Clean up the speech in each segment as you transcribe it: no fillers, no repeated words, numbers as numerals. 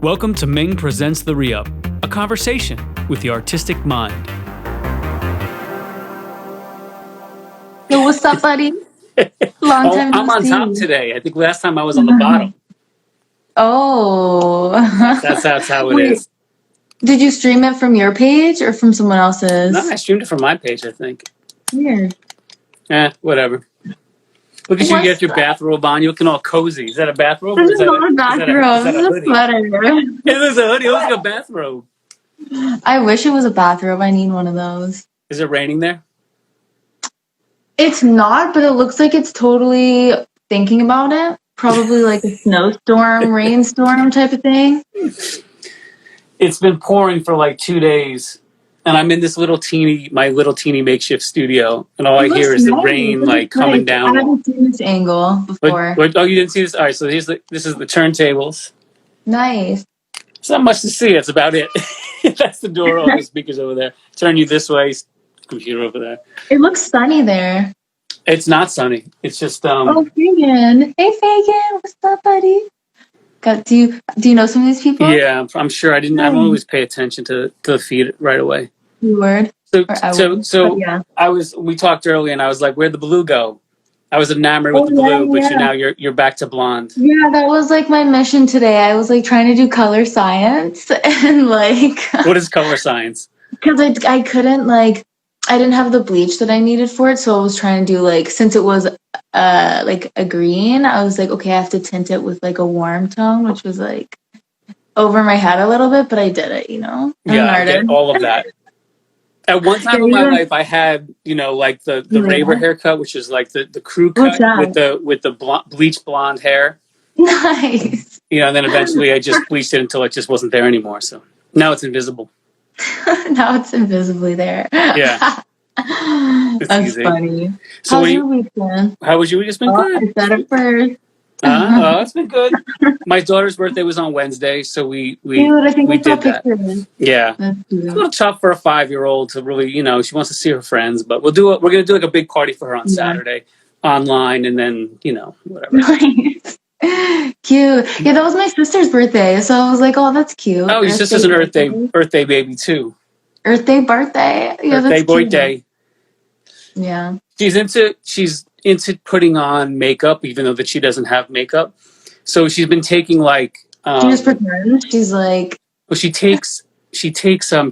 Welcome to Ming Presents The Re-Up, a conversation with the artistic mind. Yo, what's up, buddy? Long time I'm no on see. top today. I think last time I was on the bottom. Oh. That's how it Wait, is. did you stream it from your page or from someone else's? No, I streamed it from my page, I think. Weird. Whatever. Look at you get your bathrobe on. You're looking all cozy. Is that a bathrobe? Or This is not a bathrobe. This is a hoodie? sweater. It was a hoodie. It was like a bathrobe. I wish it was a bathrobe. I need one of those. Is it raining there? It's not, but it looks like it's totally thinking about it. Probably like a snowstorm, rainstorm type of thing. It's been pouring for like 2 days. And I'm in this little teeny makeshift studio, and all I hear is the rain like coming down. I haven't seen this angle before. Oh, you didn't see this? All right, so this is the turntables. Nice. It's not much to see. That's about it. That's the door. All the speakers over there. Turn you this way. Computer over there. It looks sunny there. It's not sunny. It's just Oh, Fagan. Hey, Fagan. What's up, buddy? Do you know some of these people? Yeah, I'm sure. I don't always pay attention to the feed right away. Word. So yeah. We talked earlier, and I was like, "Where'd the blue go?" I was enamored with the blue, but now you're back to blonde. Yeah, that was like my mission today. I was like trying to do color science and like. What is color science? Because I couldn't like. I didn't have the bleach that I needed for it, so I was trying to do like, since it was like a green, I was like, okay, I have to tint it with like a warm tone, which was like over my head a little bit, but I did it, I'm I get all of that. At one time in my life, I had like the raver haircut, which is like the crew cut with the bleached blonde hair. Nice. And then eventually I just bleached it until it just wasn't there anymore. So now it's invisible. Now it's invisibly there. Yeah. That's easy. Funny. So how's your week been? How was your week? It's been good. I said it first. It's been good. My daughter's birthday was on Wednesday, so we did that. Yeah. It's a little tough for a 5-year-old to really, she wants to see her friends, but we're gonna do like a big party for her on Saturday online, and then whatever. Nice. Cute. Yeah, that was my sister's birthday, so I was like, oh, that's cute. Oh, your sister's an Earth Day baby too. Earth Day birthday. Yeah, that's birthday. Yeah. She's into putting on makeup, even though that she doesn't have makeup. So she's been taking like she just pretends. She's like, well, she takes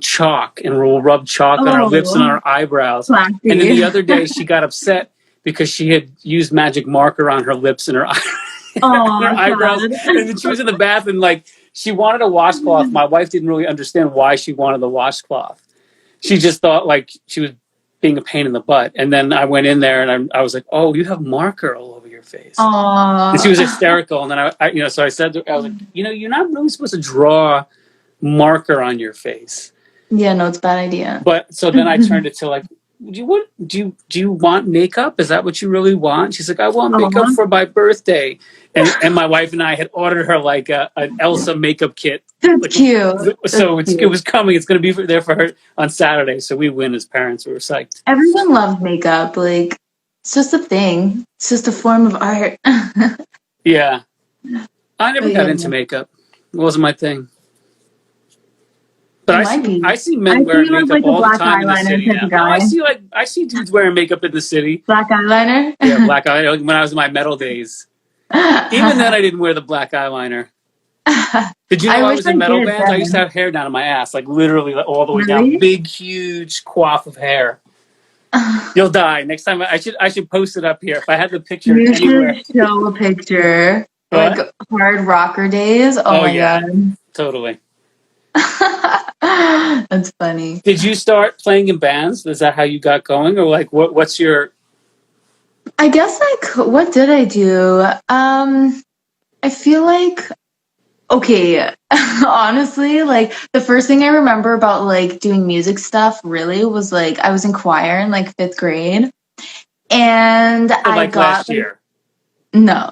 chalk and will rub chalk on her lips and on her eyebrows. Classy. And then the other day she got upset because she had used magic marker on her lips and her eyebrows. And then she was in the bath and like she wanted a washcloth. My wife didn't really understand why she wanted the washcloth. She just thought like she was being a pain in the butt. And then I went in there and I was like, oh, you have marker all over your face. Aww. And she was hysterical. And then I so I said to her, I was like, you're not really supposed to draw marker on your face. Yeah, no, it's a bad idea. But so then I turned it to like, do you want makeup? Is that what you really want? She's like, I want makeup for my birthday. And my wife and I had ordered her like an Elsa makeup kit. That's cute. So it was coming. It's going to be there for her on Saturday. So we win as parents. We were psyched. Everyone loves makeup. Like, it's just a thing. It's just a form of art. Yeah. I never got into makeup. It wasn't my thing. But I see men wearing makeup like all the time in the city now. I see dudes wearing makeup in the city. Black eyeliner? Yeah, black eyeliner. When I was in my metal days. Even then, I didn't wear the black eyeliner. Did you know I was in metal bands? I used to have hair down on my ass, like literally all the way down. Big, huge coif of hair. You'll die. Next time, I should post it up here. If I had the picture anywhere. You should show a picture. What? Like hard rocker days. Oh my God. Totally. That's funny. Did you start playing in bands? Is that how you got going? Or like, what's your... I guess what did I do? I feel like, okay, honestly, like the first thing I remember about like doing music stuff really was like, I was in choir in like 5th grade. And I got last year. No.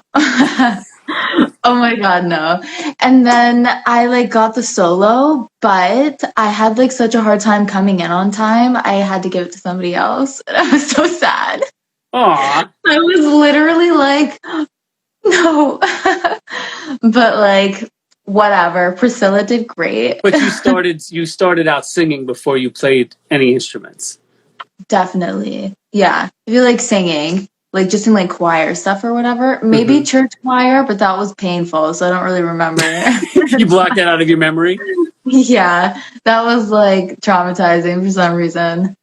Oh my God, no. And then I like got the solo, but I had like such a hard time coming in on time. I had to give it to somebody else. And I was so sad. Aww. I was literally like, no. But like whatever. Priscilla did great. But you started out singing before you played any instruments. Definitely. Yeah. If you like singing, like just in like choir stuff or whatever, maybe church choir, but that was painful, so I don't really remember. You blocked that out of your memory? Yeah, that was like traumatizing for some reason.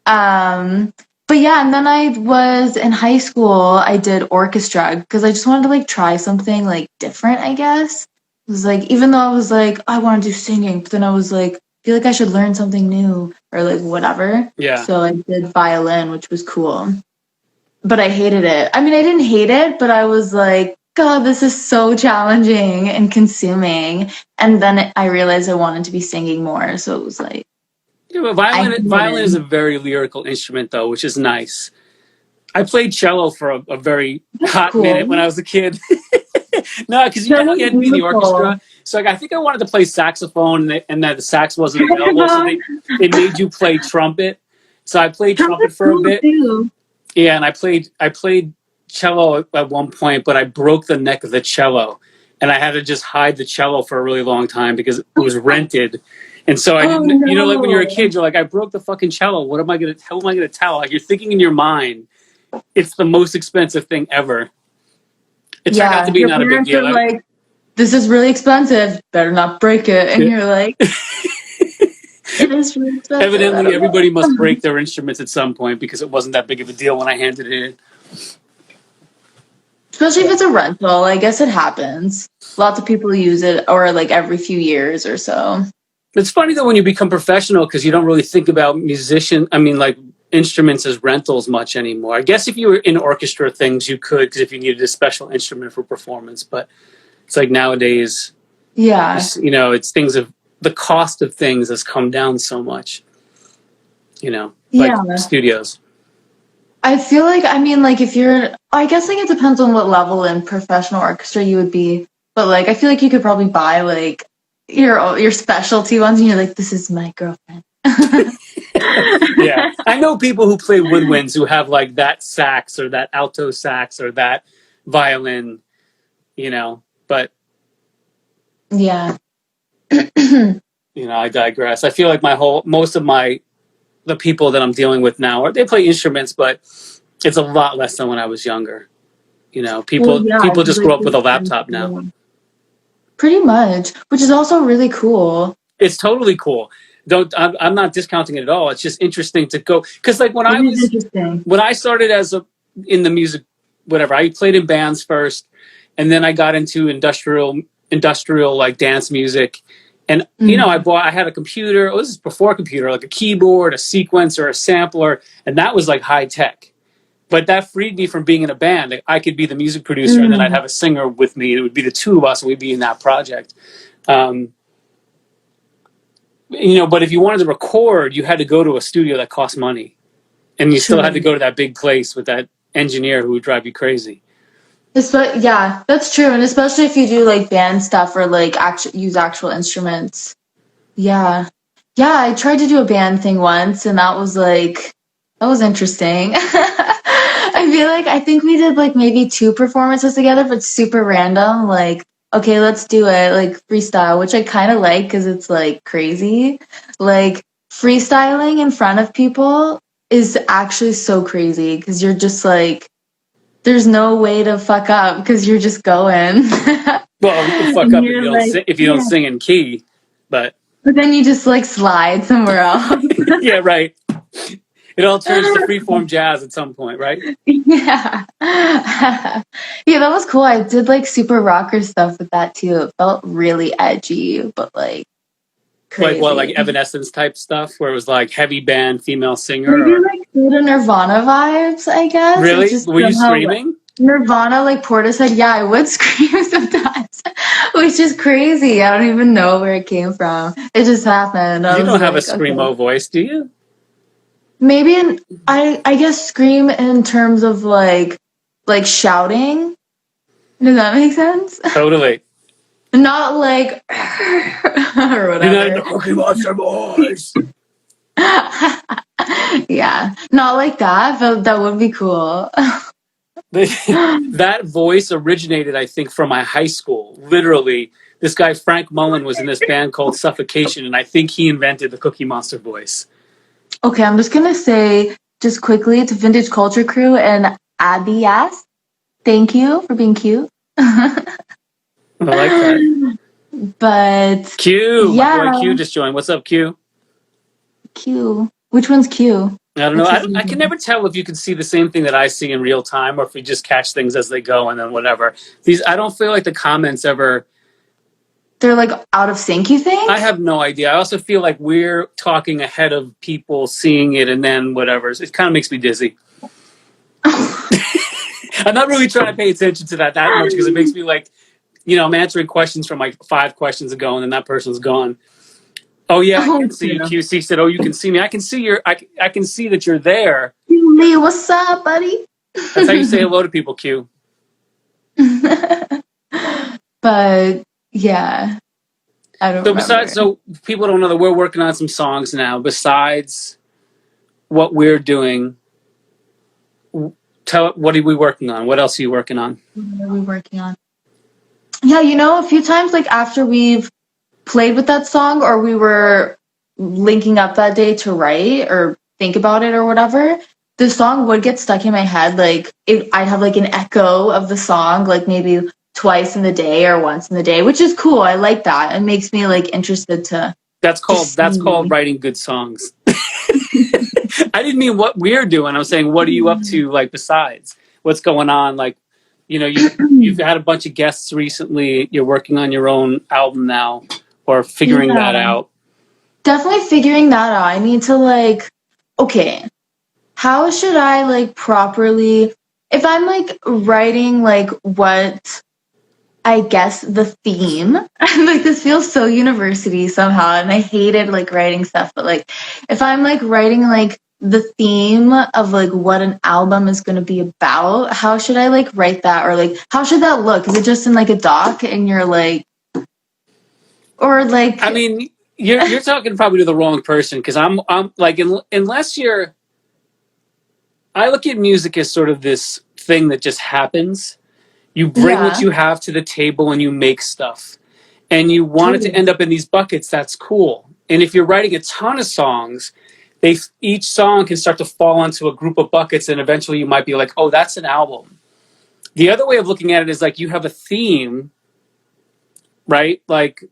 But yeah, and then I was in high school, I did orchestra because I just wanted to like try something like different, I guess. It was like, even though I was like, I want to do singing, but then I was like, feel like I should learn something new or like whatever. Yeah. So I did violin, which was cool. But I hated it. I mean, I didn't hate it, but I was like, God, this is so challenging and consuming. And then I realized I wanted to be singing more. So it was like, Yeah, but violin is a very lyrical instrument, though, which is nice. I played cello for a very hot minute when I was a kid. No, because you had to be in the orchestra. So like, I think I wanted to play saxophone, and that the sax wasn't available, so they made you play trumpet. So I played trumpet for a bit. Yeah, and I played cello at one point, but I broke the neck of the cello, and I had to just hide the cello for a really long time because it was rented. And so I didn't, no. like when you're a kid, you're like, I broke the fucking cello. How am I going to tell? Like, you're thinking in your mind, it's the most expensive thing ever. It turned out to be not a big deal. Like, this is really expensive. Better not break it. And you're like, it is really expensive. Evidently, everybody must break their instruments at some point because it wasn't that big of a deal when I handed it in. Especially if it's a rental. I guess it happens. Lots of people use it, or like every few years or so. It's funny though when you become professional because you don't really think about instruments as rentals much anymore. I guess if you were in orchestra things, you could, because if you needed a special instrument for performance. But it's like nowadays, it's things of the cost of things has come down so much. Like studios. I feel like, if you're, I guess like it depends on what level in professional orchestra you would be. But like, I feel like you could probably buy like your specialty ones, and you're like, this is my girlfriend. Yeah, I know people who play woodwinds who have like that sax or that alto sax or that violin, but yeah. I digress. I feel like most of the people that I'm dealing with now they play instruments, but it's a lot less than when I was younger. People just grow up with a laptop now. Pretty much, which is also really cool. It's totally cool. I'm not discounting it at all. It's just interesting to go because like when I started in the music, whatever, I played in bands first, and then I got into industrial like dance music, and I had a computer. This is before a computer, like a keyboard, a sequencer, a sampler, and that was like high tech. But that freed me from being in a band. Like, I could be the music producer, and then I'd have a singer with me. It would be the two of us, and we'd be in that project. But if you wanted to record, you had to go to a studio that cost money. And you still had to go to that big place with that engineer who would drive you crazy. Yeah, that's true. And especially if you do like band stuff or like use actual instruments. Yeah. Yeah, I tried to do a band thing once, and that was interesting. I think we did like maybe 2 performances together, but super random. Like, okay, let's do it, like freestyle, which I kind of like because it's like crazy. Like freestyling in front of people is actually so crazy because you're just like, there's no way to fuck up because you're just going. Well, you can fuck up if you don't sing in key, but then you just like slide somewhere else. Yeah, right. It all turns to freeform jazz at some point, right? Yeah. Yeah, that was cool. I did like super rocker stuff with that too. It felt really edgy, but like crazy. Like what, like Evanescence type stuff where it was like heavy band, female singer? Maybe like the Nirvana vibes, I guess. Really? Were you screaming? Nirvana, like Porta said, yeah, I would scream sometimes, which is crazy. I don't even know where it came from. It just happened. You don't have a screamo voice, do you? Maybe I guess scream in terms of like shouting. Does that make sense? Totally. Not like or whatever. You're not in the Cookie Monster voice. Yeah, not like that, but that would be cool. That voice originated, I think, from my high school. Literally, this guy Frank Mullen was in this band called Suffocation, and I think he invented the Cookie Monster voice. Okay, I'm just gonna say just quickly to Vintage Culture Crew and Abias, thank you for being cute. I like that. But Q, my boy Q just joined. What's up, Q? Q. Which one's Q? I don't know. I can never tell if you can see the same thing that I see in real time, or if you just catch things as they go and then whatever. I don't feel like the comments ever. They're like out of sync, you think? I have no idea. I also feel like we're talking ahead of people seeing it and then whatever. It kind of makes me dizzy. I'm not really trying to pay attention to that much because it makes me like, I'm answering questions from like 5 questions ago and then that person's gone. Oh yeah, I can see you. QC said, "Oh, you can see me. I can see I can see that you're there." Lee, what's up, buddy? That's how you say hello to people, Q. But yeah, I don't. So people don't know that we're working on some songs now. Besides what we're doing, what are we working on? What else are you working on? What are we working on? Yeah, a few times like after we've played with that song or we were linking up that day to write or think about it or whatever, the song would get stuck in my head. Like I'd have like an echo of the song, like maybe twice in the day or once in the day, which is cool. I like that. It makes me like interested to. That's called writing good songs. I didn't mean what we're doing. I was saying, what are you up to? Like besides what's going on? Like, you've had a bunch of guests recently. You're working on your own album now, or figuring that out. Definitely figuring that out. I need to like, okay, how should I like properly, if I'm like writing like what I guess the theme, like this feels so university somehow and I hated like writing stuff, but like if I'm like writing like the theme of like what an album is going to be about, how should I like write that, or like how should that look? Is it just in like a doc and you're like, or like, I mean, you're talking probably to the wrong person, because I'm like, unless you're, I look at music as sort of this thing that just happens. You bring what you have to the table and you make stuff, and you want it to end up in these buckets. That's cool. And if you're writing a ton of songs, each song can start to fall into a group of buckets, and eventually you might be like, oh, that's an album. The other way of looking at it is like you have a theme, right? Like,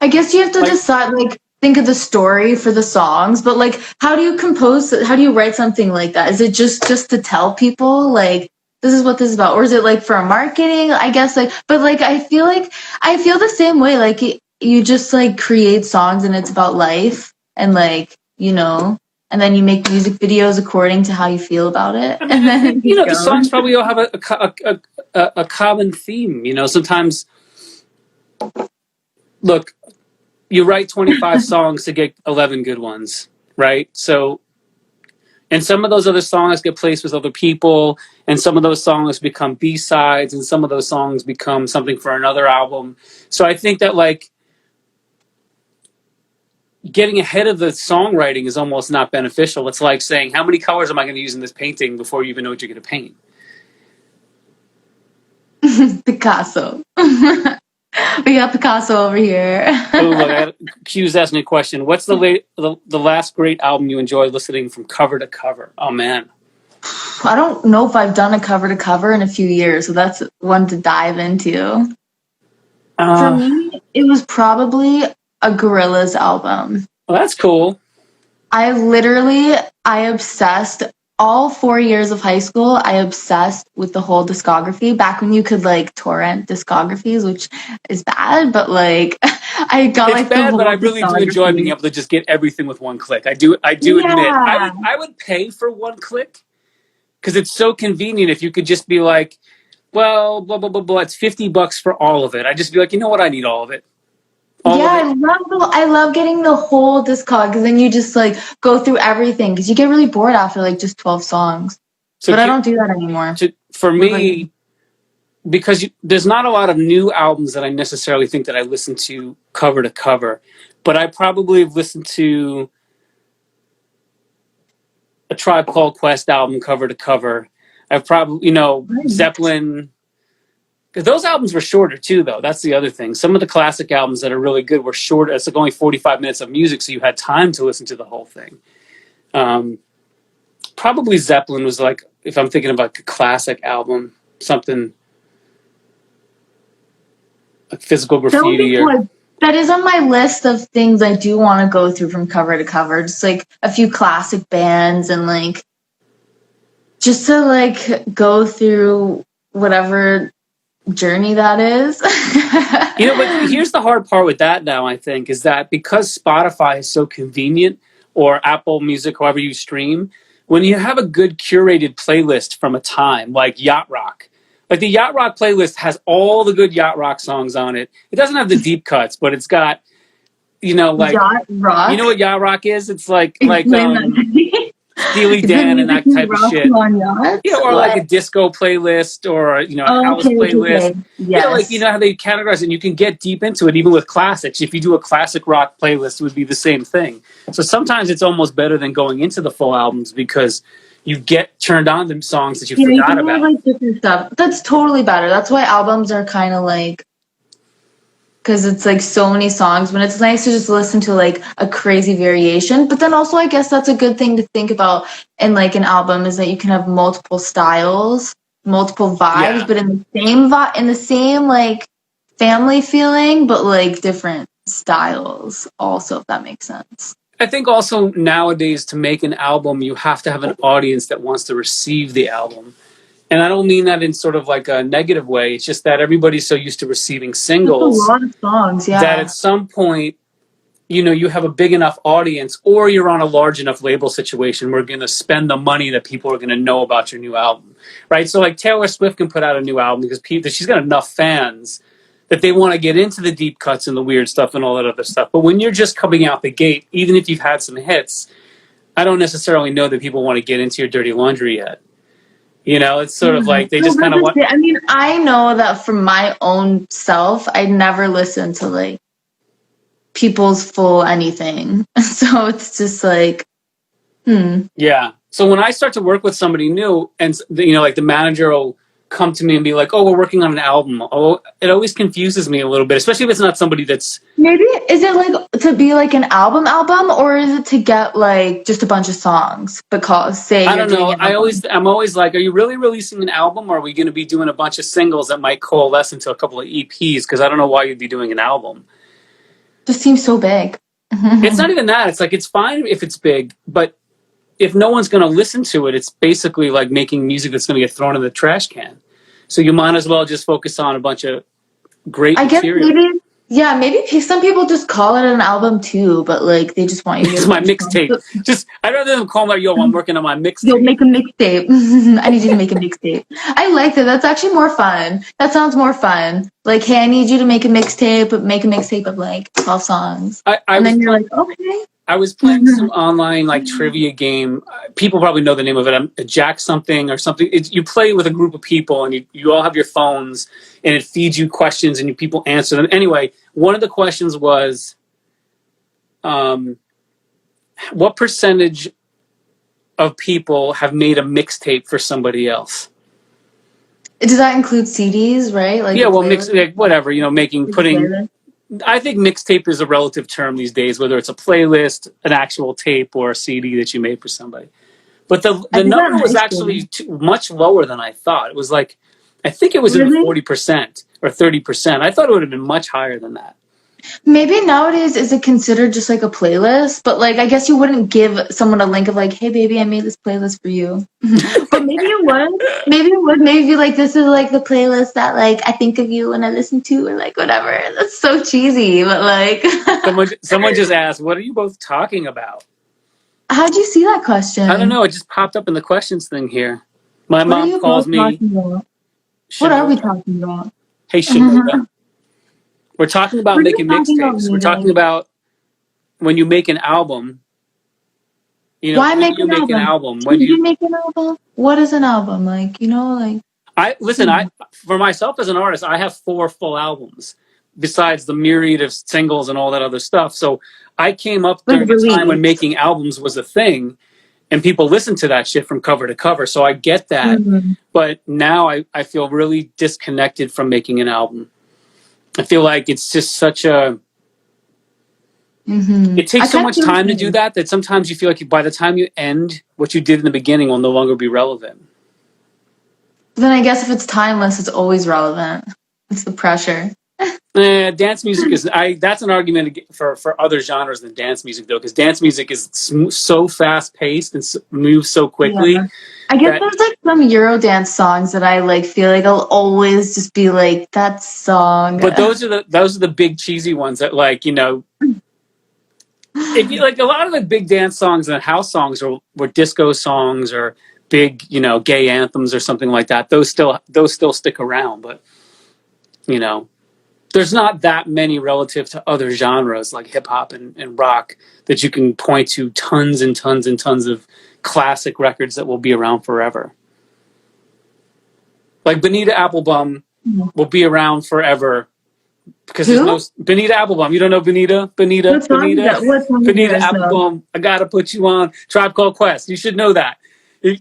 I guess you have to decide, like, think of the story for the songs, but like, how do you write something like that? Is it just to tell people like this is what this is about, or is it like for marketing? I guess like, but like I feel the same way. Like you just like create songs and it's about life and like and then you make music videos according to how you feel about it. I mean, and then the songs probably all have a common theme. Sometimes, look, you write 25 songs to get 11 good ones, right? So, and some of those other songs get placed with other people, and some of those songs become B-sides, and some of those songs become something for another album. So I think that like getting ahead of the songwriting is almost not beneficial. It's like saying, how many colors am I going to use in this painting before you even know what you're going to paint? Picasso. We got Picasso over here. Look, Q's asking me a question. What's the last great album you enjoyed listening from cover to cover? Oh, man. I don't know if I've done a cover to cover in a few years, so that's one to dive into. For me, it was probably a Gorillaz album. Well, that's cool. I obsessed all 4 years of high school. I obsessed with the whole discography back when you could like torrent discographies, which is bad, but like I got it's bad, but I really do enjoy being able to just get everything with one click. I do admit I would pay for one click because it's so convenient. If you could just be like, well, blah blah blah blah, it's $50 for all of it. I'd just be like, you know what, I need all of it. I love getting the whole discog because then you just like go through everything because you get really bored after like just 12 songs. But I don't do that anymore. For me, because there's not a lot of new albums that I necessarily think that I listen to cover, but I probably have listened to a Tribe Called Quest album cover to cover. I've probably, Zeppelin, Because those albums were shorter too, though. That's the other thing. Some of the classic albums that are really good were short. It's like only 45 minutes of music, so you had time to listen to the whole thing. Probably Zeppelin was like, if I'm thinking about a classic album, something like Physical Graffiti. That is on my list of things I do want to go through from cover to cover. Just like a few classic bands and like just to like go through whatever journey that is. But here's the hard part with that now, I think, is that because Spotify is so convenient, or Apple Music, however you stream, when you have a good curated playlist from a time, like Yacht Rock, like the Yacht Rock playlist has all the good Yacht Rock songs on it. It doesn't have the deep cuts, but it's got, like Yacht Rock. You know what Yacht Rock is? It's like Steely Dan and that type of shit. Or like a disco playlist, or a house playlist. Okay. Yes. How they categorize it, and you can get deep into it even with classics. If you do a classic rock playlist, it would be the same thing. So sometimes it's almost better than going into the full albums, because you get turned on to songs that you forgot about. Like different stuff. That's totally better. That's why albums are kind of like, because it's like so many songs, but it's nice to just listen to like a crazy variation. But then also, I guess that's a good thing to think about in like an album, is that you can have multiple styles, multiple vibes, but in the same like family feeling, but like different styles also, if that makes sense. I think also nowadays, to make an album, you have to have an audience that wants to receive the album. And I don't mean that in sort of like a negative way. It's just that everybody's so used to receiving singles. That's a lot of songs, yeah. That at some point, you have a big enough audience, or you're on a large enough label situation where you're going to spend the money that people are going to know about your new album, right? So like Taylor Swift can put out a new album because she's got enough fans that they want to get into the deep cuts and the weird stuff and all that other stuff. But when you're just coming out the gate, even if you've had some hits, I don't necessarily know that people want to get into your dirty laundry yet. It's sort of like they just kind of want... I mean, I know that from my own self, I never listen to like people's full anything. So it's just like, Yeah. So when I start to work with somebody new, and like the manager will come to me and be like, "Oh, we're working on an album." Oh, it always confuses me a little bit, especially if it's not somebody that's... Maybe, is it like to be like an album, or is it to get like just a bunch of songs? Because I don't know. I'm always like, are you really releasing an album, or are we going to be doing a bunch of singles that might coalesce into a couple of EPs? Because I don't know why you'd be doing an album. Just seems so big. It's not even that. It's like, it's fine if it's big, but if no one's going to listen to it, it's basically like making music that's going to get thrown in the trash can. So you might as well just focus on a bunch of great material. Maybe some people just call it an album too, but like they just want you to... It's my mixtape. I'd rather than call my, I'm working on my mixtape. You'll make a mixtape. I need you to make a mixtape. I like that. That's actually more fun. That sounds more fun. Like, hey, I need you to make a mixtape of like 12 songs. And then you're like, okay. I was playing some online like trivia game. People probably know the name of it. A Jack something or something. You play with a group of people, and you all have your phones, and it feeds you questions, and people answer them. Anyway, one of the questions was, what percentage of people have made a mixtape for somebody else? Does that include CDs, right? Like, yeah, well, whatever, putting... I think mixtape is a relative term these days, whether it's a playlist, an actual tape, or a CD that you made for somebody. But the number was actually much lower than I thought. It was like, I think it was in the 40% or 30%. I thought it would have been much higher than that. Maybe nowadays, is it considered just like a playlist? But like, I guess you wouldn't give someone a link of like, hey baby, I made this playlist for you. But maybe you would. Maybe like, this is like the playlist that like I think of you when I listen to, or like whatever. That's so cheesy, but like... someone just asked, what are you both talking about? How'd you see that question? I don't know. It just popped up in the questions thing here. My mom calls me. What are we talking about? Hey, Shinoda. We're talking about making mixtapes. We're talking about when you make an album. Why make an album? When you make an album? What is an album? Like, for myself as an artist, I have 4 full albums besides the myriad of singles and all that other stuff. So I came up during a time when making albums was a thing. and people listen to that shit from cover to cover. So I get that. Mm-hmm. But now I feel really disconnected from making an album. I feel like it's just such a... Mm-hmm. It takes so much time to do that sometimes you feel like by the time you end, what you did in the beginning will no longer be relevant. Then I guess if it's timeless, it's always relevant. It's the pressure. Dance music is... that's an argument for other genres than dance music, though, because dance music is so fast-paced and moves so quickly. Yeah. I guess there's like some Eurodance songs that I like feel like I'll always just be like, that song. But those are the big cheesy ones that, like, you know, if you like a lot of the big dance songs and house songs were disco songs or big, you know, gay anthems or something like that. Those still stick around, but you know, there's not that many relative to other genres like hip hop and rock that you can point to tons and tons and tons of classic records that will be around forever. Like Bonita Applebum will be around forever because there's no Bonita Applebum. You don't know Bonita? Bonita Applebum. I gotta put you on. Tribe Called Quest. You should know that.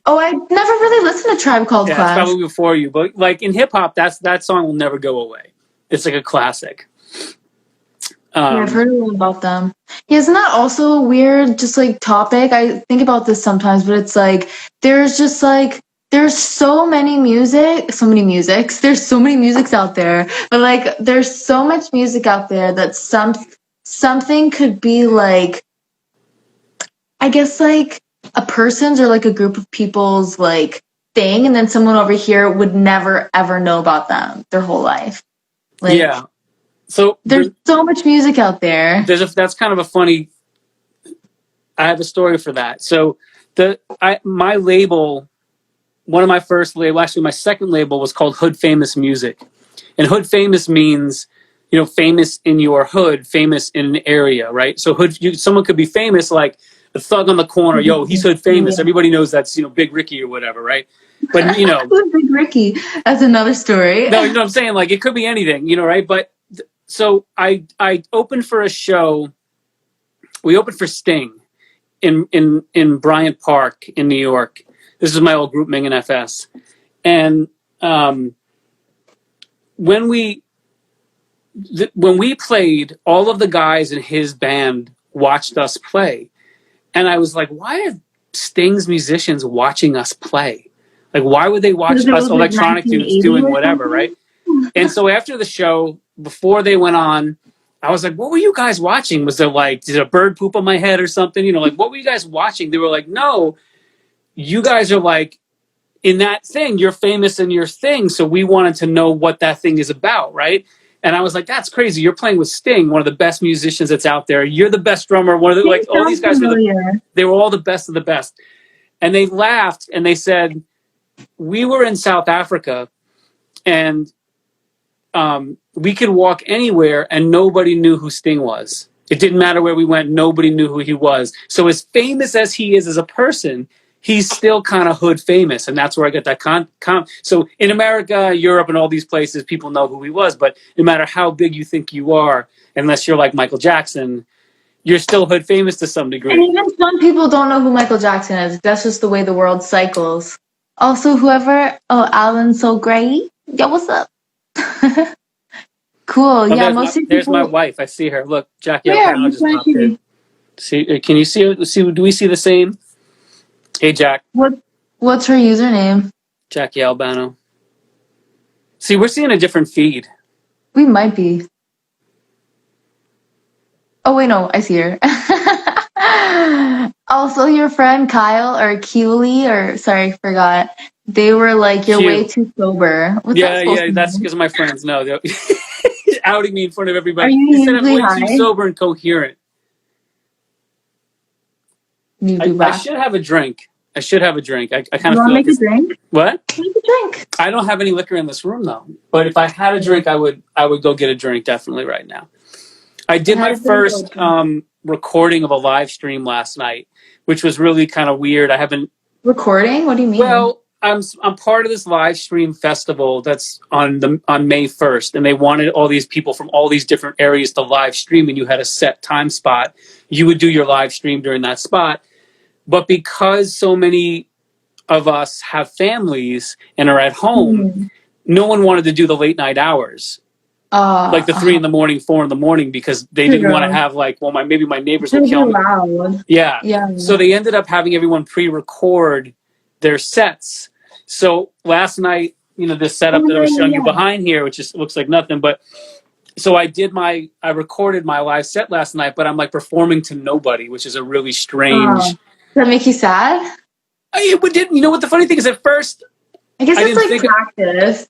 Oh, I never really listened to Tribe Called Quest. Yeah, it's probably before you, but like in hip hop, that song will never go away. It's like a classic. Yeah, I've heard a lot about them. Yeah, isn't that also a weird, just like topic? I think about this sometimes, but it's like there's so many musics. There's so many musics out there, but like there's so much music out there that something could be like, I guess like a person's or like a group of people's like thing, and then someone over here would never ever know about them their whole life. Like, yeah. So there's so much music out there. That's kind of a funny. I have a story for that. So my label, one of my first label, actually my second label was called Hood Famous Music, and Hood Famous means, you know, famous in your hood, famous in an area, right? So someone could be famous like the thug on the corner. Yo, he's hood famous. Yeah. Everybody knows that's, you know, Big Ricky or whatever, right? But you know, Big Ricky. That's another story. No, you know what I'm saying? Like it could be anything, you know, right? But so I opened for a show. We opened for Sting in Bryant Park in New York. This is my old group, Ming and FS. And when we played, all of the guys in his band watched us play. And I was like, why are Sting's musicians watching us play? Like, why would they watch us electronic dudes doing whatever, right? And so after the show, before they went on, I was like, what were you guys watching? Was there like, did a bird poop on my head or something? You know, like, what were you guys watching? They were like, no, you guys are like, in that thing, you're famous in your thing. So we wanted to know what that thing is about, right? And I was like, that's crazy. You're playing with Sting, one of the best musicians that's out there. You're the best drummer. One of the, like, all these guys they were all the best of the best. And they laughed and they said, we were in South Africa and we could walk anywhere and nobody knew who Sting was. It didn't matter where we went. Nobody knew who he was. So as famous as he is as a person, he's still kind of hood famous. And that's where I get that So in America, Europe, and all these places, people know who he was. But no matter how big you think you are, unless you're like Michael Jackson, you're still hood famous to some degree. And even some people don't know who Michael Jackson is. That's just the way the world cycles. Also, Alan's so great. Yo, what's up? Cool. Oh, yeah, there's my wife. I see her. Look, Jackie Albano just popped in. See, can you see? Do we see the same? Hey, Jack. What's her username? Jackie Albano. See, we're seeing a different feed. We might be. Oh wait, no, I see her. Also, your friend Kyle or Keely, or sorry, I forgot. They were like, "You're way too sober." What's yeah, that's because my friends know. He's outing me in front of everybody. Are you he said I'm way high? too sober and coherent. I should have a drink. I kind of feel like a drink. What? Make a drink. I don't have any liquor in this room though. But if I had a drink, I would go get a drink definitely right now. I did my first recording of a live stream last night, which was really kind of weird. I haven't recording. What do you mean? Well, I'm part of this live stream festival that's on May 1st, and they wanted all these people from all these different areas to live stream, and you had a set time spot. You would do your live stream during that spot. But because so many of us have families and are at home, no one wanted to do the late night hours. Like the 3 a.m, 4 a.m, because they didn't want to have like, well, maybe my neighbors will kill me. Loud. Yeah. Yeah. So they ended up having everyone pre-record their sets. So last night, this setup that I was showing you behind here, which just looks like nothing, but so I recorded my live set last night, but I'm like performing to nobody, which is a really strange. Does that make you sad? It didn't. You know what the funny thing is? At first, I guess it's like practice.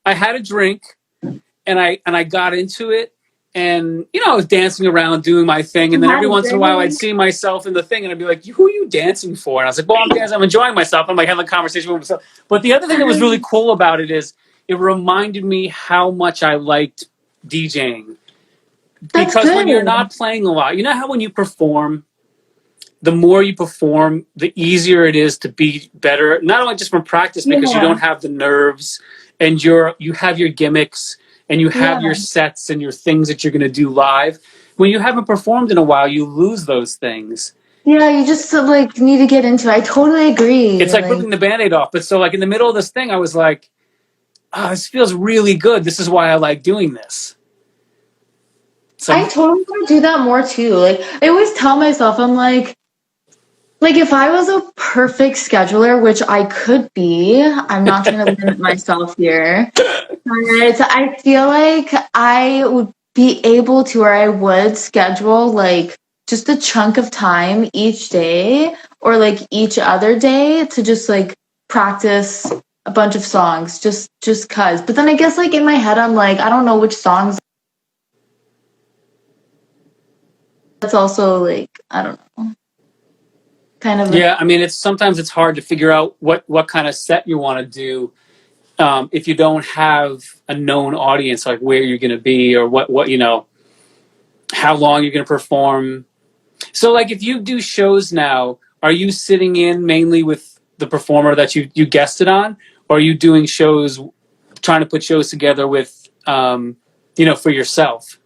I had a drink, and I got into it, and I was dancing around doing my thing, and then every once in a while I'd see myself in the thing, and I'd be like, "Who are you dancing for?" And I was like, "Well, I'm dancing. I'm enjoying myself." I'm like having a conversation with myself. But the other thing that was really cool about it is it reminded me how much I liked DJing. Because when you're not playing a lot, you know how when you perform, the more you perform, the easier it is to be better. Not only just from practice, because you don't have the nerves, and you have your gimmicks, and you have your sets and your things that you're going to do live. When you haven't performed in a while, you lose those things. Yeah, you just like need to get into it. I totally agree. It's like ripping the Band-Aid off. But so like in the middle of this thing, I was like, oh, this feels really good. This is why I like doing this. So, I totally want to do that more too. Like I always tell myself, I'm like if I was a perfect scheduler, which I could be, I'm not trying to limit myself here. But I feel like I would be able to, or I would schedule like just a chunk of time each day or like each other day to just like practice a bunch of songs just cause. But then I guess like in my head, I'm like, I don't know which songs. That's also like, I don't know. Kind of. Yeah, I mean, sometimes it's hard to figure out what kind of set you want to do if you don't have a known audience, like where you're going to be or what how long you're going to perform. So, like, if you do shows now, are you sitting in mainly with the performer that you guested on, or are you doing shows, trying to put shows together with for yourself?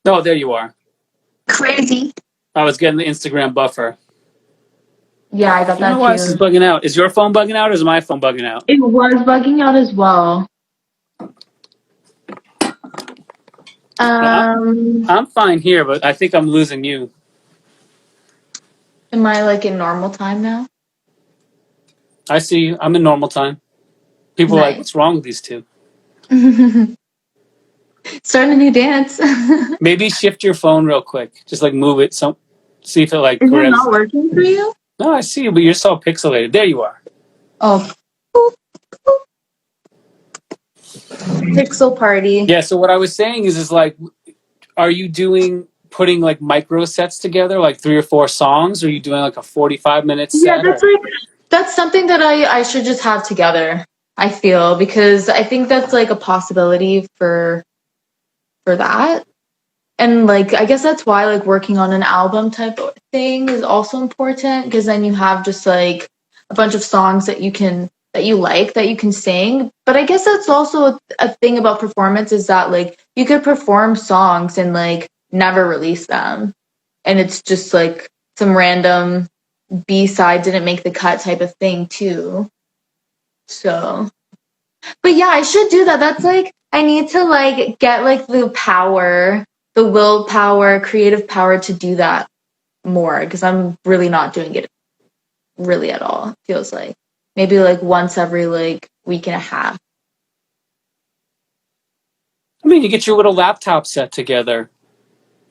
Oh, there you are. Crazy. I was getting the Instagram buffer. Yeah, I got that too. Why this is bugging out? Is your phone bugging out, or is my phone bugging out? It was bugging out as well. I'm fine here, but I think I'm losing you. Am I like in normal time now? I see you. I'm in normal time. People are like, what's wrong with these two? Starting a new dance. Maybe shift your phone real quick. Just like move it. See if it like. Is it not working for you? No, I see you, but you're so pixelated. There you are. Oh. Pixel party. Yeah. So what I was saying is like, are you putting like micro sets together, like 3 or 4 songs, or are you doing like a 45-minute set? Yeah, that's something that I should just have together. I feel, because I think that's like a possibility for that. And like I guess that's why like working on an album type of thing is also important, because then you have just like a bunch of songs that you can sing. But I guess that's also a thing about performance, is that like you could perform songs and like never release them, and it's just like some random B-side didn't make the cut type of thing too. So, but yeah, I should do that. That's like I need to like get like the power, the willpower, creative power to do that more, because I'm really not doing it really at all. It feels like maybe like once every like week and a half. I mean, you get your little laptop set together.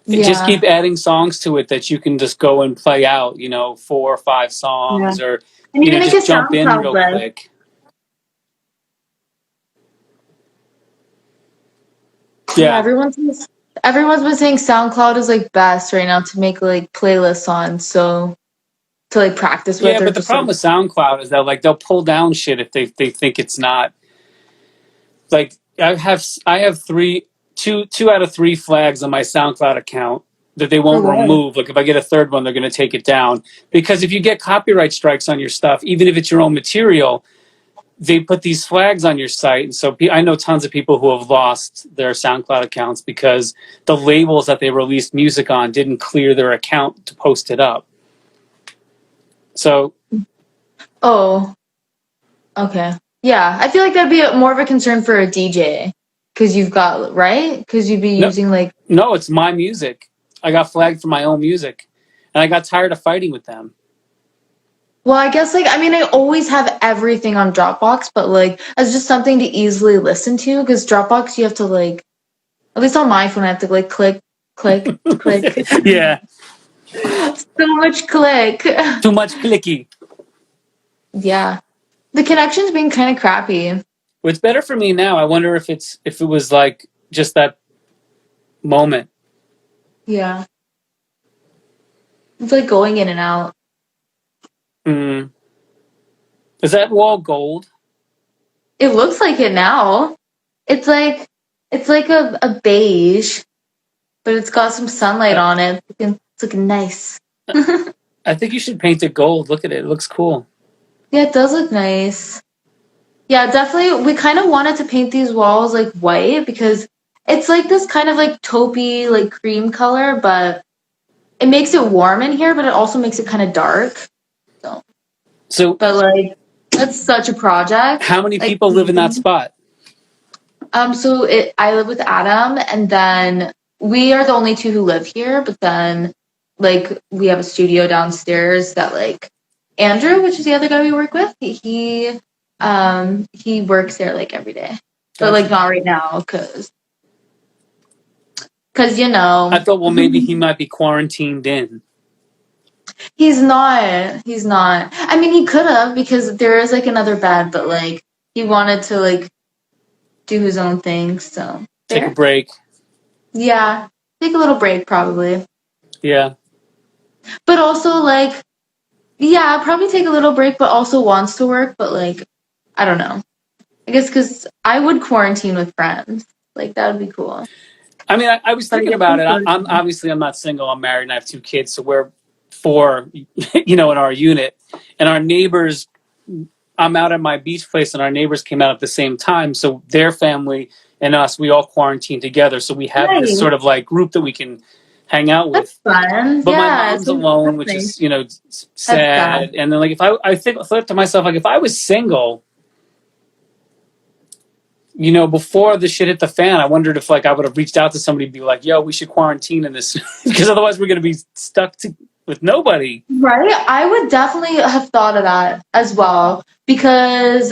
Yeah. Just keep adding songs to it that you can just go and play out, 4 or 5 songs, or just jump in real quick. Yeah, everyone's been saying SoundCloud is like best right now to make like playlists on, so to like practice with. Yeah, but the problem with SoundCloud is that like they'll pull down shit if they think it's not. Like I have 2 out of 3 flags on my SoundCloud account that they won't remove. Like if I get a 3rd one, they're going to take it down, because if you get copyright strikes on your stuff, even if it's your own material, they put these flags on your site. And so I know tons of people who have lost their SoundCloud accounts because the labels that they released music on didn't clear their account to post it up. So. Oh, okay. Yeah, I feel like that'd be more of a concern for a DJ. Because you've got, right? Because you'd be using like... No, it's my music. I got flagged for my own music. And I got tired of fighting with them. Well, I guess, like, I mean, I always have everything on Dropbox, but, like, as just something to easily listen to, because Dropbox, you have to, like, at least on my phone, I have to, like, click, click, click. Yeah. So much click. Too much clicky. Yeah. The connection's been kind of crappy. Well, it's better for me now. I wonder if it was, like, just that moment. Yeah. It's, like, going in and out. Mm. Is that wall gold? It looks like it now. It's like a beige, but it's got some sunlight on it. It's looking nice. I think you should paint it gold. Look at it. It looks cool. Yeah, it does look nice. Yeah, definitely. We kind of wanted to paint these walls like white because it's like this kind of like taupey, like cream color, but it makes it warm in here, but it also makes it kind of dark. But like, that's such a project. How many people live in that spot? So I live with Adam, and then we are the only two who live here. But then, like, we have a studio downstairs that, like, Andrew, which is the other guy we work with, he works there like every day, but like not right now because you know. I thought, well, maybe he might be quarantined in. He's not. He's not. I mean, he could have because there is like another bed, but like he wanted to like do his own thing. So take a break. Yeah, take a little break probably. Yeah. But also like, yeah, probably take a little break, but also wants to work. But like, I don't know. I guess because I would quarantine with friends. Like that would be cool. I mean, I was thinking about it. I'm not single. I'm married and I have 2 kids. So we're 4, in our unit. And our neighbors, I'm out at my beach place and our neighbors came out at the same time. So their family and us, we all quarantined together. So we have this sort of like group that we can hang out with. That's fun. But my mom's alone, which is, sad. And then like, I thought to myself, like if I was single, before the shit hit the fan, I wondered if like I would have reached out to somebody and be like, yo, we should quarantine in this because otherwise we're going to be stuck with nobody. Right? I would definitely have thought of that as well because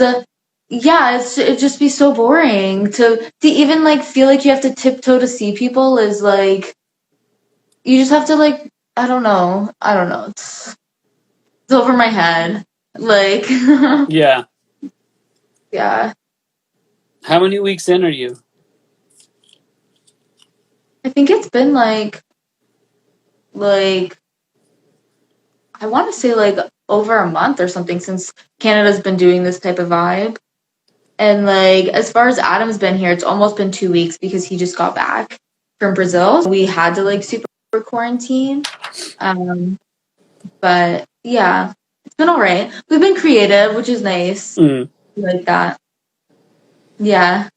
it'd just be so boring to even like feel like you have to tiptoe to see people is like, you just have to like, I don't know. It's over my head. Like, yeah. Yeah. How many weeks in are you? I think it's been like I want to say like over a month or something since Canada's been doing this type of vibe. And like as far as Adam's been here, it's almost been 2 weeks because he just got back from Brazil. We had to like super quarantine. But yeah, it's been all right. We've been creative, which is nice. Like that. Yeah.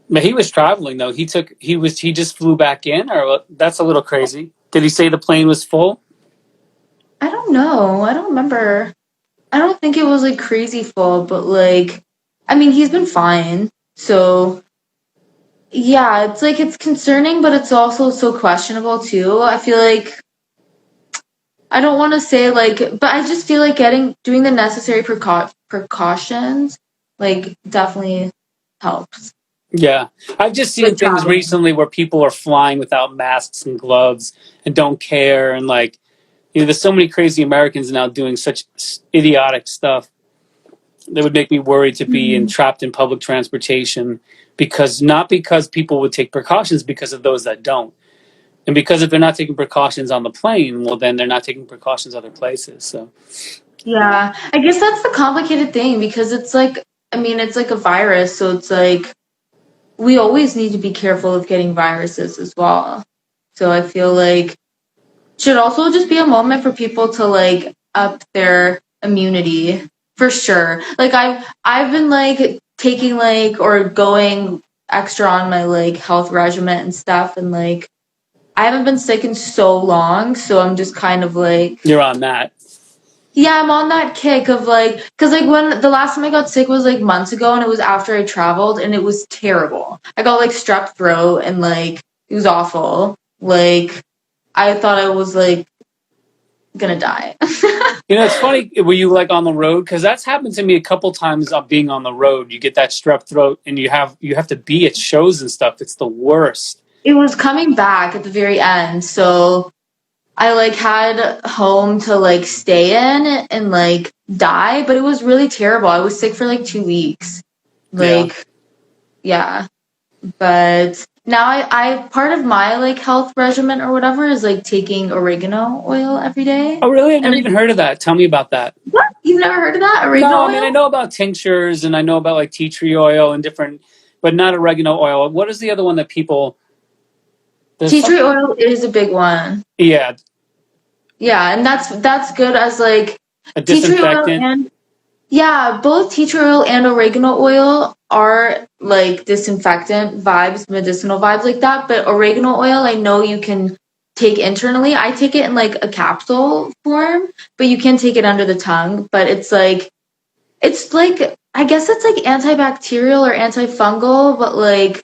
But he was traveling though. He just flew back in, or what? That's a little crazy. Did he say the plane was full? I don't know. I don't remember. I don't think it was like crazy full, but like, I mean, he's been fine. So yeah, it's like it's concerning, but it's also so questionable too. I feel like I don't want to say like, but I just feel like doing the necessary precautions like definitely helps. Yeah, I've just seen things recently where people are flying without masks and gloves and don't care, and like, there's so many crazy Americans now doing such idiotic stuff that would make me worried to be entrapped in public transportation not because people would take precautions, because of those that don't. And because if they're not taking precautions on the plane, well, then they're not taking precautions other places. So, yeah, I guess that's the complicated thing because it's like, I mean, it's like a virus. So it's like, we always need to be careful of getting viruses as well. So I feel like it should also just be a moment for people to like up their immunity For sure. Like I've been like taking like or going extra on my like health regimen and stuff, and like I haven't been sick in so long, so I'm just kind of like, You're on that. yeah, I'm on that kick of like, because like when the last time I got sick was like months ago, and it was after I traveled, and it was terrible. I got like strep throat, and like it was awful. Like I thought I was like gonna die. You know, it's funny. Were you like on the road? Because that's happened to me a couple times. Of being on the road, you get that strep throat, and you have to be at shows and stuff. It's the worst. It was coming back at the very end, so I like had home to like stay in and like die, but it was really terrible. I was sick for like 2 weeks. Yeah. Like, yeah. But now I part of my like health regimen or whatever is like taking oregano oil every day. Oh, really? I've never And even heard of that. Tell me about that. what? You've never heard of that? Oregano No, I mean, I oil? know about tinctures and I know about like tea tree oil and different, but not oregano oil. What is the other one that people? There's Tea tree something. oil is a big one. Yeah, Yeah, and that's good as like a tea tree oil disinfectant. and yeah, both tea tree oil and oregano oil are like disinfectant vibes, medicinal vibes like that. But oregano oil, I know you can take internally. I take it in like a capsule form, but you can take it under the tongue. But it's like I guess it's like antibacterial or antifungal, but like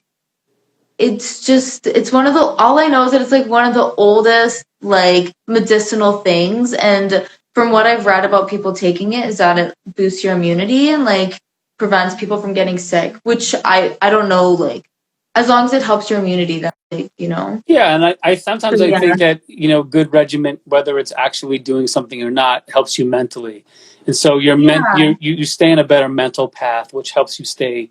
it's one of the all I know is that it's like one of the oldest like medicinal things, and from what I've read about people taking it is that it boosts your immunity and like prevents people from getting sick, which I don't know, like as long as it helps your immunity, then like, you know. Yeah, and I So sometimes I yeah. think that good regimen, whether it's actually doing something or not, helps you mentally, and so Yeah. you stay in a better mental path, which helps you stay.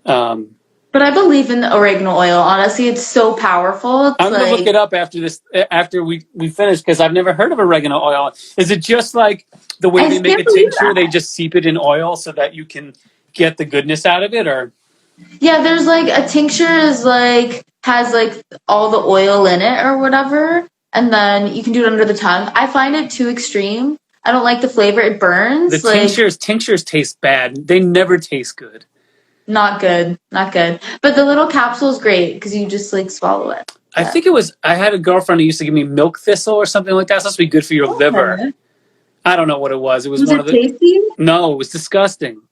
Um, But I believe in the oregano oil. Honestly, it's so powerful. It's I'm gonna look like it up after this, after we finish, because I've never heard of oregano oil. Is it just like the way I they make can't a believe tincture? They that. just seep it in oil so that you can get the goodness out of it, or Yeah, there's like a tincture is like has like all the oil in it or whatever, and then you can do it under the tongue. I find it too extreme. I don't like the flavor. It the burns. Like tinctures taste bad. They never taste good. not good, not good. But the little capsule is great because you just like swallow it. I Yeah. think it was. I had a girlfriend who used to give me milk thistle or something like that. It's supposed to be good for your liver. Okay. I don't know what it was. It was Was one it of the. tasty? No, it was disgusting.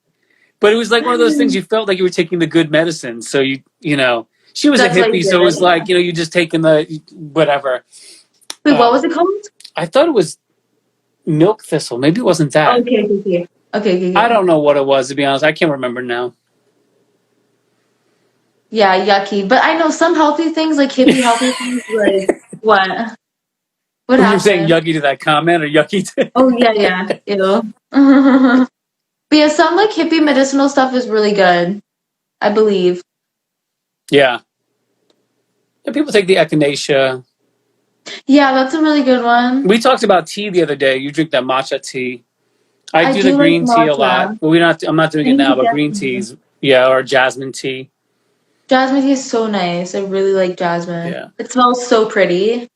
But it was like one of those things you felt like you were taking the good medicine. So she was a That's why you hippie, did so it it. was Yeah. like you just taking the whatever. Wait, what Um, was it called? I thought it was milk thistle. Maybe it wasn't that. Okay, okay, okay, okay, okay. I Okay. don't know what it was, to be honest. I can't remember now. Yeah, yucky. But I know some healthy things, like hippie healthy things, like what? What You're saying happened? yucky to that comment or yucky to. Oh yeah, yeah. Ew. But yeah, some like hippie medicinal stuff is really good, I believe. Yeah. And people take the echinacea. Yeah, that's a really good one. We talked about tea the other day. You drink that matcha tea. I I do the do like green tea a lot, matcha. but I'm not doing I it need now, to but get green some. teas, yeah, or jasmine tea. Jasmine tea is so nice. I really like jasmine. Yeah. It smells so pretty.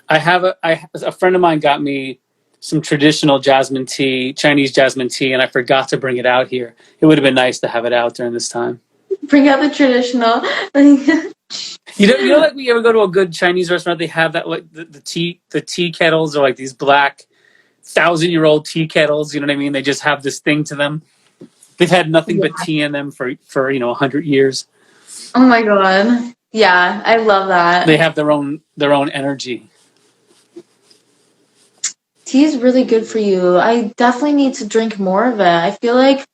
A friend of mine got me some traditional jasmine tea, Chinese jasmine tea, and I forgot to bring it out here. It would have been nice to have it out during this time. Bring out the traditional. Like we ever go to a good Chinese restaurant, they have that like the tea kettles are like these black 1,000-year-old tea kettles. You know what I mean? They just have this thing to them. They've had nothing but Yeah. tea in them for 100 years. Oh my god. Yeah, I love that. They have their own energy. Tea is really good for you. I definitely need to drink more of it. I feel like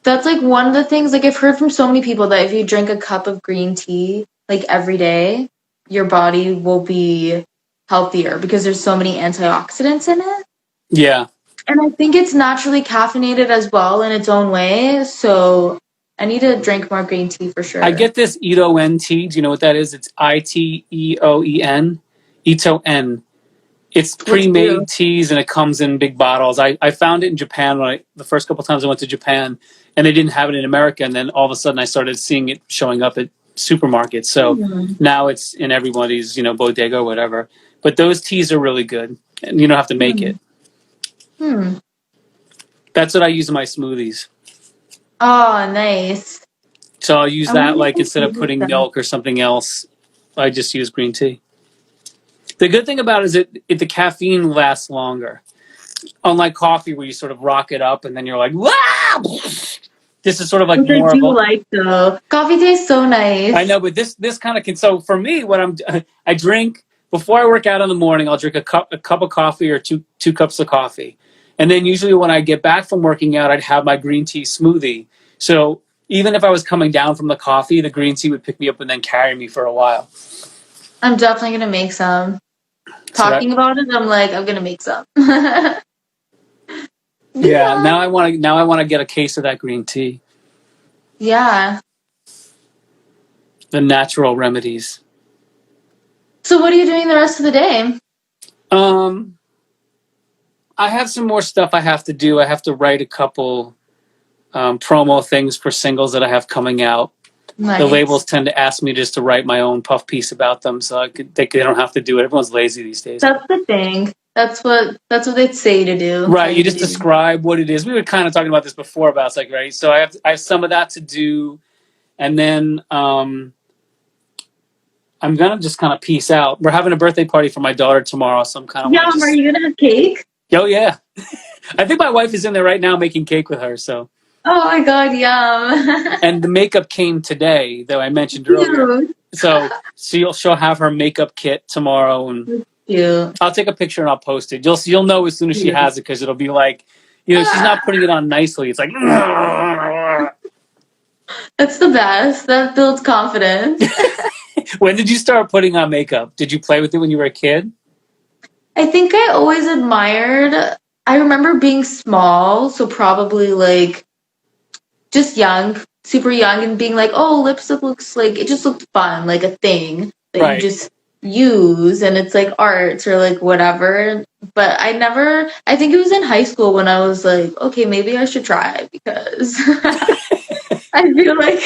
that's like one of the things, like I've heard from so many people that if you drink a cup of green tea like every day, your body will be healthier because there's so many antioxidants in it. Yeah. And I think it's naturally caffeinated as well in its own way. So I need to drink more green tea for sure. I get this Ito-en tea. Do you know what that is? It's Iteoen. Ito-en. It's What's pre-made new? teas and it comes in big bottles. I found it in Japan the first couple times I went to Japan, and they didn't have it in America. And then all of a sudden I started seeing it showing up at supermarkets. So now it's in everybody's, bodega or whatever. But those teas are really good, and you don't have to make it. Hmm. That's what I use in my smoothies. Oh, nice. So I'll use I that, wonder like, if instead I of use putting them. milk or something else, I just use green tea. The good thing about it is the caffeine lasts longer. Unlike coffee, where you sort of rock it up and then you're like, wow! This is sort of like Which I more of do a. like though. Coffee tastes so I nice. know, but this kind of can. So for me, I drink before I work out in the morning. I'll drink a cup of coffee or two cups of coffee, and then usually when I get back from working out, I'd have my green tea smoothie. So even if I was coming down from the coffee, the green tea would pick me up and then carry me for a while. I'm definitely gonna make some. So that Talking about it, I'm like, I'm gonna make some. yeah. Yeah. Now I want to get a case of that green tea. Yeah. The natural remedies. So what are you doing the rest of the day? Um, I have some more stuff I have to do. I have to write a couple promo things for singles that I have coming out. The Nice. labels tend to ask me just to write my own puff piece about them, so they don't have to do it. Everyone's lazy these days. That's the thing. That's what they say to do, tell Right, you you to just do. describe what it is. We were kind of talking about this before about it's like, right. So I have some of that to do, and then I'm gonna just kind of peace out. We're having a birthday party for my daughter tomorrow, so I'm kind of want to Yum, are just. you gonna have cake? Oh yeah, I think my wife is in there right now making cake with her. So. Oh my god, yum. And the makeup came today, though I mentioned earlier. Cute. So she'll have her makeup kit tomorrow, and Cute. I'll take a picture and I'll post it. You'll know as soon as she Cute. has it because it'll be like, she's not putting it on nicely. It's like. That's the best. That builds confidence. When did you start putting on makeup? Did you play with it when you were a kid? I think I always admired, I remember being small, so probably like just young, super young, and being like, oh, lipstick looks like it just looked fun, like a thing that you Right. just use and it's like art or like whatever. But I think it was in high school when I was like, okay, maybe I should try because I feel like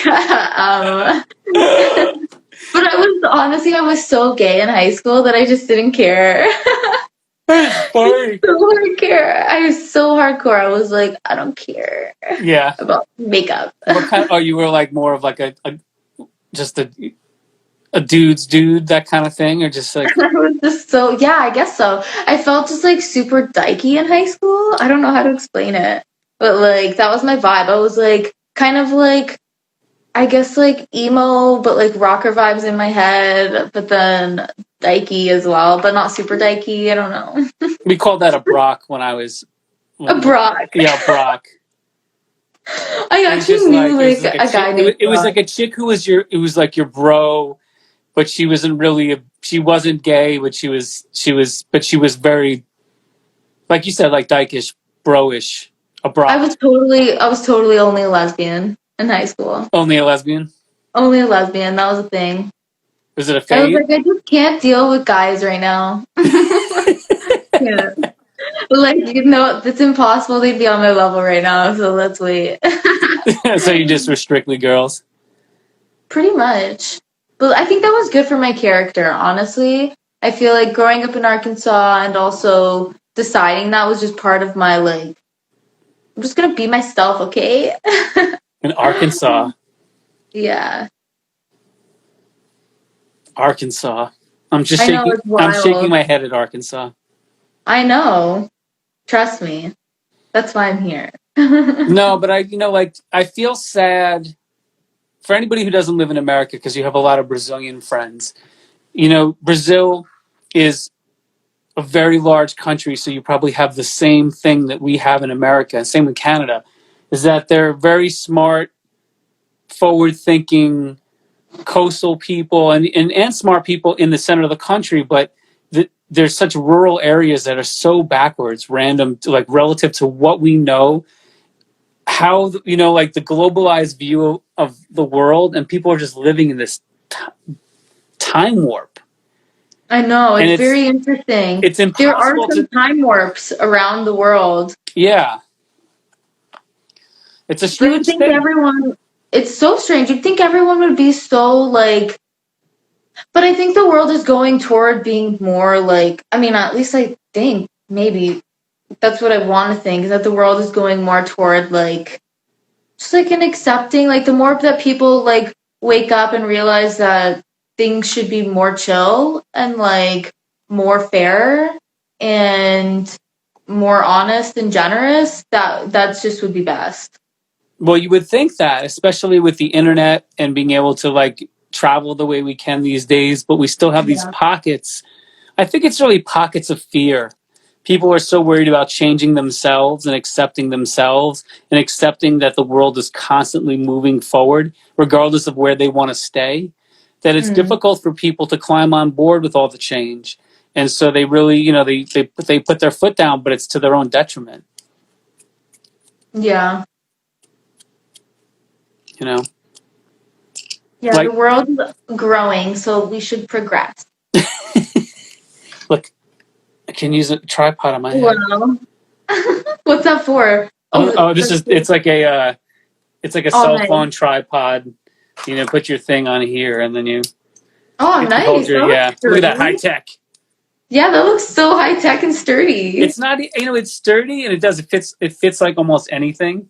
but I was so gay in high school that I just didn't care. It's funny. So hardcore. I was so hardcore. I was like, I don't care Yeah. about makeup. What kind? Oh, you were like more of like a just a dude's dude, that kind of thing, or just like. I was just so, yeah, I guess so. I felt just like super dykey in high school. I don't know how to explain it, but like that was my vibe. I was like kind of like, I guess like emo, but like rocker vibes in my head, but then dykey as well, but not super dykey. I don't know. We called that a Brock when I was. A Brock. Yeah, Brock. I It was actually just knew like like a a chick. guy named It was Brock. like a chick who was it was like your bro, but she wasn't really. She wasn't gay, but but she was very, like you said, like dykish, bro-ish. A Brock. I was totally only a lesbian in high school. Only a lesbian. Only a lesbian. That was a thing. Was it a I was fade? like, I just can't deal with guys right now. Yeah. Like, it's impossible to be on my level right now, so let's wait. So you just were strictly girls. Pretty much. But I think that was good for my character, honestly. I feel like growing up in Arkansas and also deciding that was just part of my, like, I'm just gonna be myself, okay? In Arkansas. Yeah. Arkansas. I'm I know, it's shaking wild. my head at Arkansas. I know. Trust me. That's why I'm here. No, but I feel sad for anybody who doesn't live in America because you have a lot of Brazilian friends. Brazil is a very large country, so you probably have the same thing that we have in America. Same with Canada, is that they're very smart, forward-thinking, coastal people, and smart people in the center of the country, but there's such rural areas that are so backwards, random, like relative to what we know. How like the globalized view of the world, and people are just living in this time warp. I know, And it's very interesting. it's There are impossible some to. time warps around the world. Yeah, it's a You would strange think thing. it's so strange. You'd think everyone would be so like, but I think the world is going toward being more like, I mean, at least I think maybe that's what I want to think, is that the world is going more toward like just like an accepting, like the more that people like wake up and realize that things should be more chill and like more fair and more honest and generous, that's just would be best. Well, you would think that, especially with the internet and being able to like travel the way we can these days, but we still have these Yeah. pockets. I think it's really pockets of fear. People are so worried about changing themselves and accepting themselves and accepting that the world is constantly moving forward, regardless of where they want to stay, that it's difficult for people to climb on board with all the change. And so they really, they put their foot down, but it's to their own detriment. Yeah. You know? Yeah, like, the world's growing, so we should progress. Look, I can use a tripod on my head. Wow. What's that for? It's like a cell nice. phone tripod. You know, put your thing on here, and then you. Oh, nice. Look at that, high tech. Yeah, that looks so high tech and sturdy. It's not, it's sturdy, and it fits like almost anything.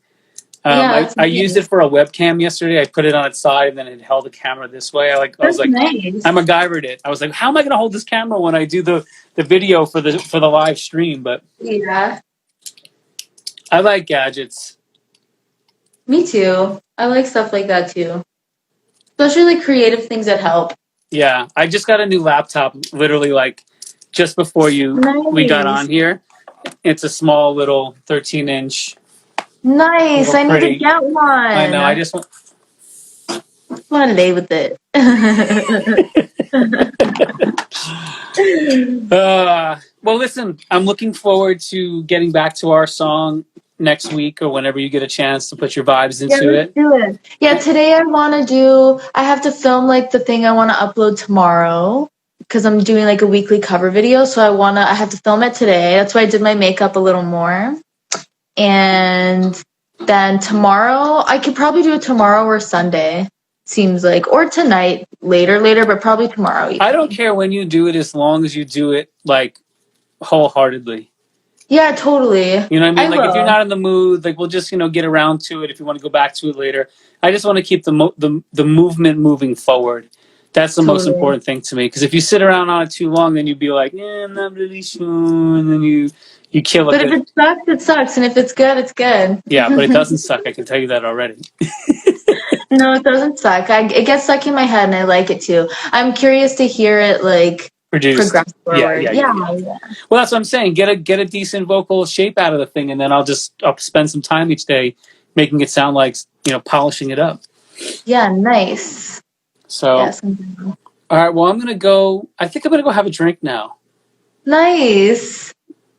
I used it for a webcam yesterday. I put it on its side, and then it held the camera this way. I was like, nice. I MacGyvered it. I was like, how am I going to hold this camera when I do the video for the live stream? But yeah, I like gadgets. Me too. I like stuff like that too, especially like creative things that help. Yeah, I just got a new laptop, literally like just before we got on here. It's a small little 13-inch. Nice. I need to get one. I know. I just want to lay with it. Well, listen, I'm looking forward to getting back to our song next week or whenever you get a chance to put your vibes into it. Do it. Yeah, today I have to film like the thing I want to upload tomorrow because I'm doing like a weekly cover video. So I have to film it today. That's why I did my makeup a little more. And then tomorrow, I could probably do it tomorrow or Sunday. Seems like, or tonight, later, but probably tomorrow. Evening. I don't care when you do it as long as you do it like wholeheartedly. Yeah, totally. You know what I mean? Like if you're not in the mood, like we'll just get around to it if you want to go back to it later. I just want to keep the movement moving forward. That's the most important thing to me. Because if you sit around on it too long, then you'd be like, I'm not really sure, and then you kill it. But if it sucks, it sucks, and if it's good, it's good. Yeah, but it doesn't suck. I can tell you that already. No, it doesn't suck. It gets stuck in my head, and I like it too. I'm curious to hear it like progress forward. Yeah. Well, that's what I'm saying. Get a decent vocal shape out of the thing, and then I'll spend some time each day making it sound like polishing it up. Yeah, nice. So, all right. Well, I think I'm gonna go have a drink now. Nice.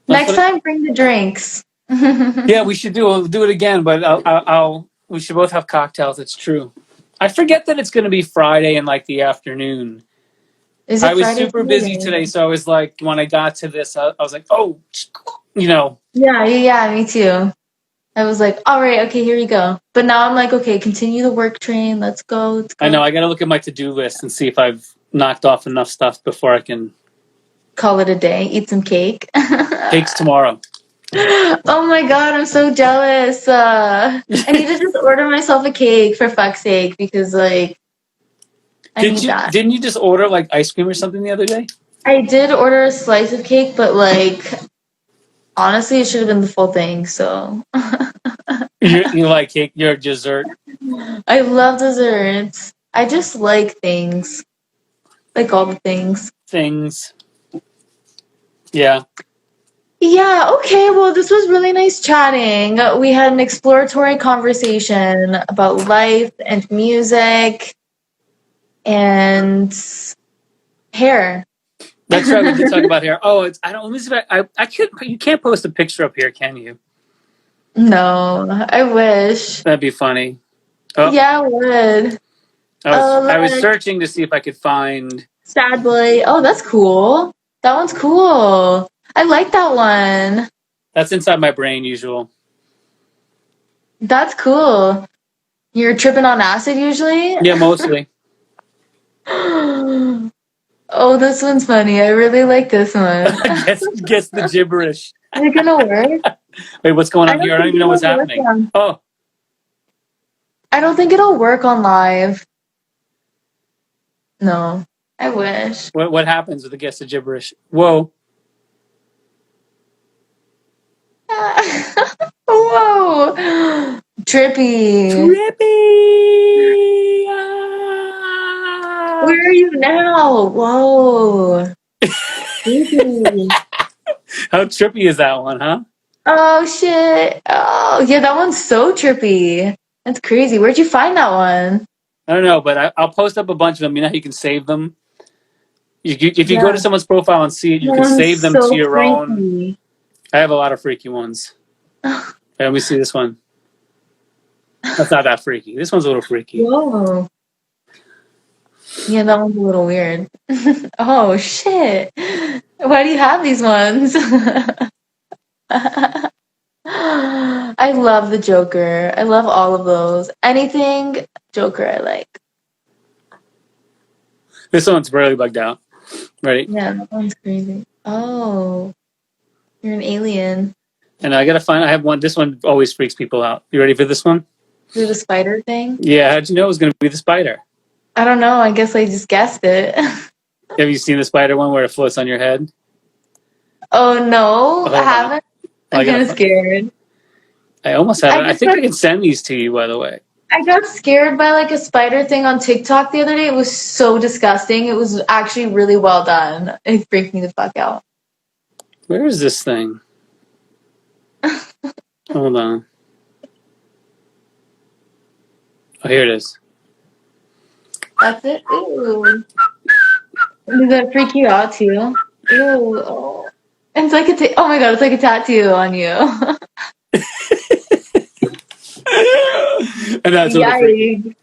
Next time, bring the drinks. Yeah, we should do it again, but we should both have cocktails. It's true. I forget that it's going to be Friday in like the afternoon. I was super busy today, so I was like, when I got to this, I was like, oh, Yeah, me too. I was like, all right, okay, here you go. But now I'm like, okay, continue the work train. Let's go. I know. I got to look at my to-do list and see if I've knocked off enough stuff before I can call it a day. Eat some cake. Cake's tomorrow. Oh my god, I'm so jealous. I need to just order myself a cake for fuck's sake because like I need that. Didn't you just order like ice cream or something the other day? I did order a slice of cake, but like honestly, it should have been the full thing. So you like cake? You're a dessert. I love desserts. I just like things, like all the things. Yeah. Yeah, okay, well, this was really nice chatting. We had an exploratory conversation about life and music and hair. That's right, we did talk about hair. Oh, you can't post a picture up here, can you? No, I wish. That'd be funny. Oh. Yeah, I would. I was searching to see if I could find... Sad Boy. Oh, that's cool. That one's cool. I like that one. That's inside my brain, usual. That's cool. You're tripping on acid usually? Yeah, mostly. Oh, this one's funny. I really like this one. Guess the gibberish. it gonna work? Wait, what's going I on don't here? I don't think even know what's it'll work happening. on. Oh, I don't think it'll work on live. No, I wish. what happens with the guess of gibberish? Whoa. Whoa, trippy. Trippy. Where are you now? Whoa, trippy. How trippy is that one, huh? Oh shit. Oh yeah, that one's so trippy. That's crazy. Where'd you find that one? I don't know, but I'll post up a bunch of them. You know how you can save them? If you go to Yeah, someone's profile and see it, you that can one's save them to so your own. freaky. I have a lot of freaky ones. Hey, let me see this one. That's not that freaky. This one's a little freaky. Whoa. Yeah, that one's a little weird. Oh shit. Why do you have these ones? I love the Joker. I love all of those. Anything Joker I like. This one's really bugged out. Ready? Yeah, that one's crazy. Oh, you're an alien. And I gotta find. I have one. This one always freaks people out. You ready for this one? Do the spider thing? Yeah. How'd you know it was gonna be the spider? I don't know. I guess I just guessed it. Have you seen the spider one where it floats on your head? Oh no, Hold I on. haven't. I I'm kind of scared. I almost have it. I just think got, I can send these to you, by the way. I got scared by like a spider thing on TikTok the other day. It was so disgusting. It was actually really well done. It freaked me the fuck out. Where is this thing? Hold on. Oh, here it is. That's it. Ooh. Does that freak you out too? Ew. Oh. It's like oh my god, it's like a tattoo on you. And that's a little freaky.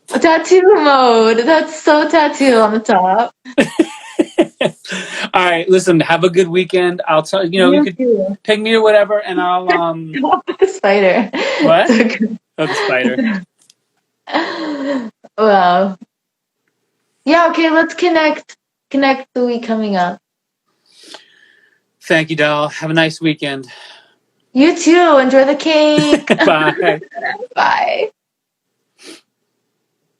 Yikes. Tattoo mode. That's so tattoo on the top. All right, listen. Have a good weekend. I'll tell you could Too. ping me or whatever, and I'll The spider. what? So good. Oh, the spider. Wow. Yeah, okay, let's connect the week coming up. Thank you, doll. Have a nice weekend. You too. Enjoy the cake. Bye. Bye.